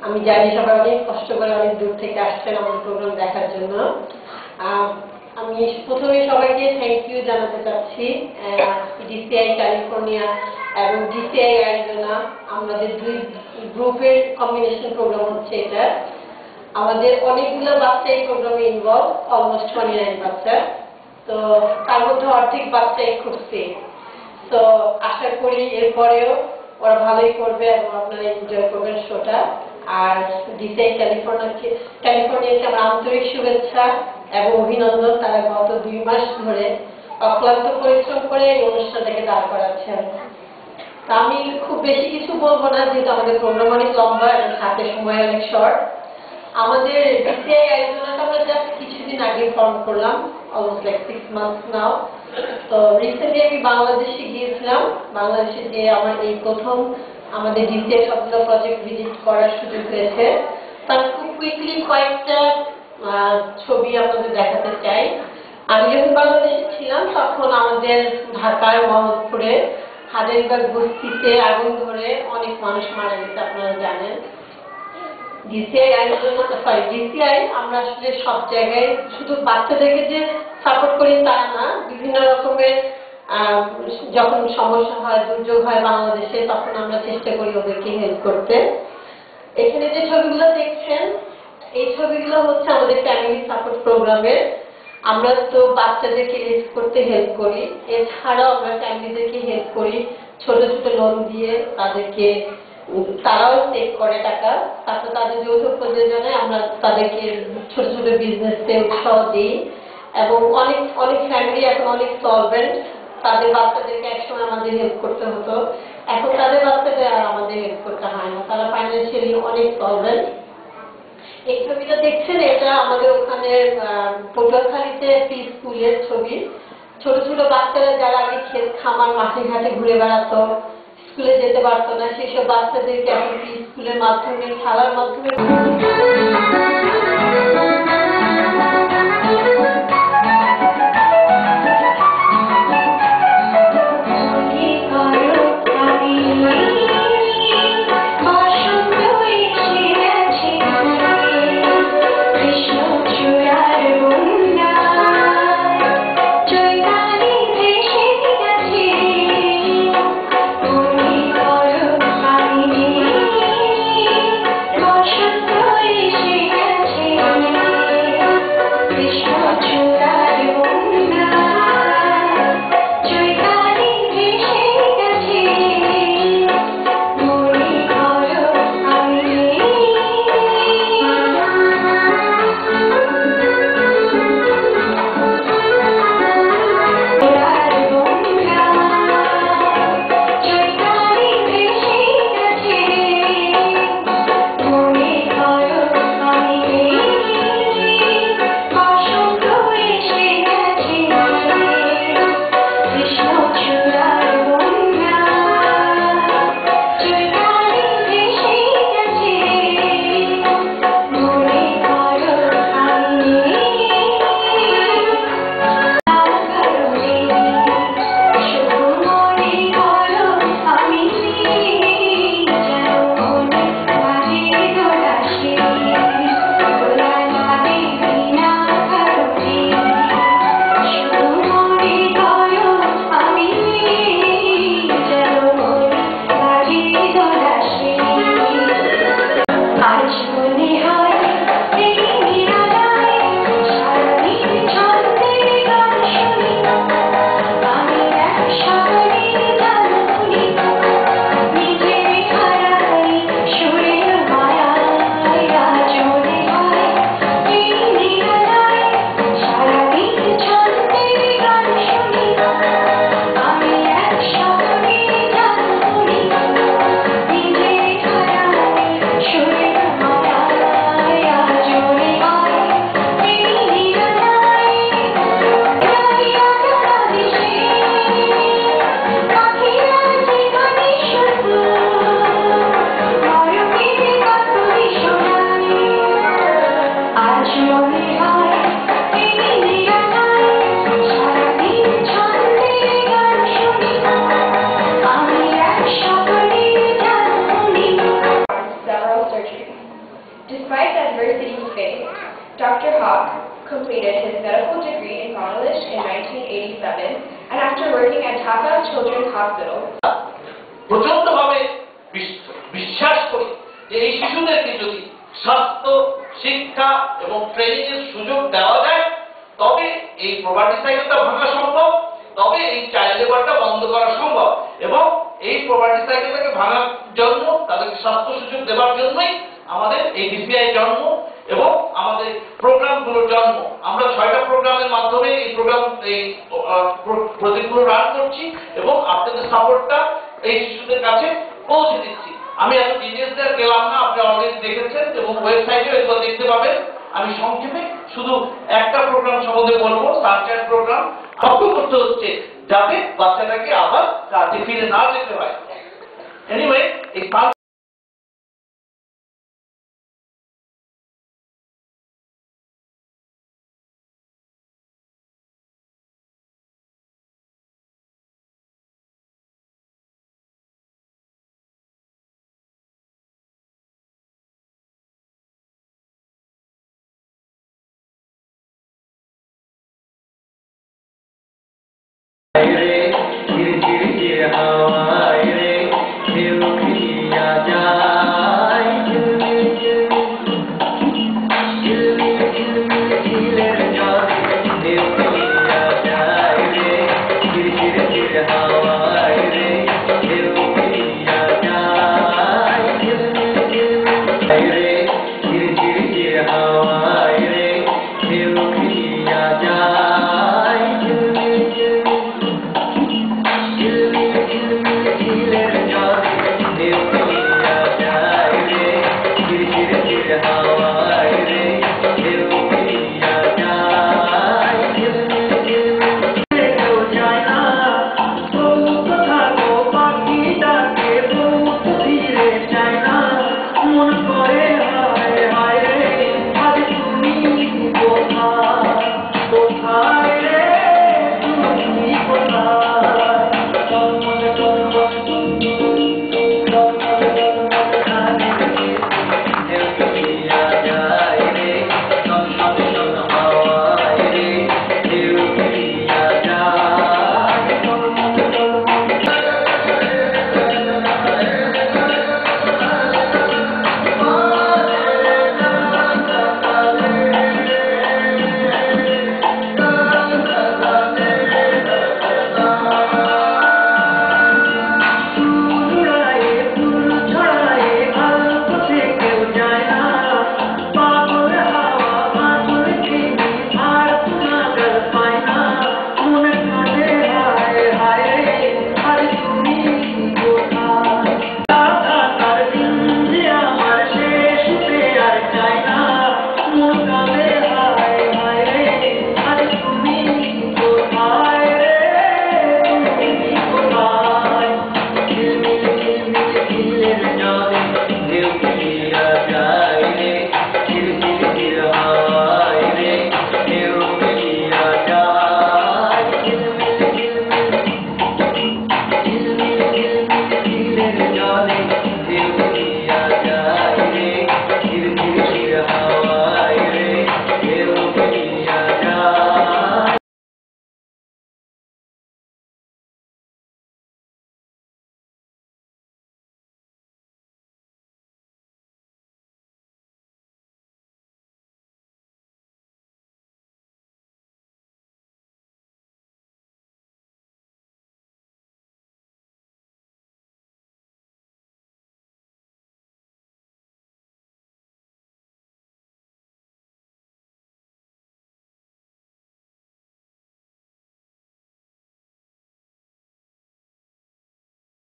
আমি জানি সবাই অনেক কষ্ট করে অনেক দূর থেকে আসছেন আমাদের প্রোগ্রাম দেখার জন্য। আমি প্রথমে সবাইকে থ্যাংক ইউ জানাতে চাচ্ছি। ডিসিআই ক্যালিফোর্নিয়া এবং ডিসিআই অ্যারিজোনা আমাদের দুই গ্রুপের কম্বিনেশন প্রোগ্রাম হচ্ছে এটা। আমাদের অনেকগুলো বাচ্চা এই প্রোগ্রামে ইনভলভ, অলমোস্ট 29 বাচ্চা। তো তার মধ্যে অর্ধেক বাচ্চাই করছে। তো আশা করি এরপরেও ওরা ভালোই করবে এবং আপনারা এনজয় করবেন শোটা। আর ডিসিআই ক্যালিফোর্নিয়াকে আমার আন্তরিক শুভেচ্ছা এবং অভিনন্দন। তারা গত 2 মাস ধরে অক্লান্ত পরিশ্রম করে এই অনুষ্ঠানটাকে দাঁড় করাচ্ছেন। তা আমি খুব বেশি কিছু বলবো না, যেহেতু আমাদের প্রোগ্রাম অনেক লম্বা এবং হাতে সময় অনেক শর্ট। আমাদের ডিসিআই অ্যারিজোনাটা আমরা জাস্ট কিছুদিন আগে ফর্ম করলাম, অলমোস্ট লাইক 6 মান্থস নাও। তো রিসেন্টলি আমি বাংলাদেশে গিয়েছিলাম। বাংলাদেশে যে আমার এই প্রথম আমাদের ডিসিআই সবগুলো প্রজেক্ট ভিজিট করার সুযোগ হয়েছে। তার খুব কুইকলি কয়েকটা ছবি আপনাদের দেখাতে চাই। আমি যখন বাংলাদেশে ছিলাম তখন আমাদের ঢাকার মোহাম্মদপুরে হাজারীবাগ বস্তিতে আগুন ধরে অনেক মানুষ মারা গেছে, আপনারা জানেন। ডিসিআই আমরা আসলে সব জায়গায় শুধু বাচ্চাদেরকে যে সাপোর্ট করি তা না, বিভিন্ন রকমের যখন সমস্যা হয়, দুর্যোগ হয় বাংলাদেশে, তখন আমরা চেষ্টা করি ওদেরকে হেল্প করতে। এখানে যে ছবিগুলো দেখছেন, এই ছবিগুলো হচ্ছে আমাদের ফ্যামিলি সাপোর্ট প্রোগ্রামের। আমরা তো বাচ্চাদেরকে রেজ করতে হেল্প করি, এছাড়াও আমরা ফ্যামিলিদেরকে হেল্প করি ছোট ছোট লোন দিয়ে। তারাও সেভ করে টাকা, তারপর তাদের যৌথ প্রয়োজনে আমরা তাদেরকে ছোট ছোট বিজনেসে উৎসাহ দিই। এবং অনেক অনেক ফ্যামিলি এখন অনেক সলভেন্ট। তাদের বাচ্চাদেরকে একসময় আমাদের হেল্প করতে হতো, এখন তাদের বাচ্চাদের আর আমাদের হেল্প করতে হয় না, তারা ফাইন্যান্সিয়ালি অনেক সলভেন্ট। এই ছবিটা দেখছেন, এটা আমাদের ওখানে পটুয়াখালীতে একটি স্কুলের ছবি। ছোট ছোট বাচ্চারা যারা আগে ক্ষেত খামার মাঠে ঘাটে ঘুরে বেড়াতো, স্কুলে যেতে পারতো না, সেসব বাচ্চাদেরকে এখন স্কুলের মাধ্যমে, খেলার মাধ্যমে completed his medical degree in Bangladesh in 1987, and after working at Dhaka Children's Hospital. প্রচন্ডভাবে বিশ্বাস করি যে এই শিশুদেরকে যদি স্বাস্থ্য, শিক্ষা এবং ট্রেনিং এর সুযোগ দেওয়া যায়, তবে এই প্রপার্টি সাইকেলটা ভাঙা সম্ভব, তবে এই চাইল্ড লেবারটা বন্ধ করা সম্ভব। এবং এই প্রপার্টি সাইকেলটাকে ভাঙার জন্য, তাদেরকে স্বাস্থ্য সুযোগ দেওয়ার জন্যই আমাদের এই ডিসিআই জন্ম এবং আমাদের প্রোগ্রামগুলোর জন্ম। আমরা 6টা প্রোগ্রামের মাধ্যমে এই প্রজেক্টগুলো রান করছি এবং আপনাদের সাপোর্টটা এই শিশুদের কাছে পৌঁছে দিচ্ছি। আমি এত ডিটেলসে গেলাম না, আপনি অলরেডি দেখেছেন এবং ওয়েবসাইটে এগুলো দেখতে পাবেন। আমি সংক্ষেপে শুধু একটা প্রোগ্রাম সম্বন্ধে বলবো, সানশাইন প্রোগ্রাম। লক্ষ্য করতে হচ্ছে যাতে বাচ্চাটাকে আবার কাজে ফিরে না যেতে হয়। এনিওয়ে, এই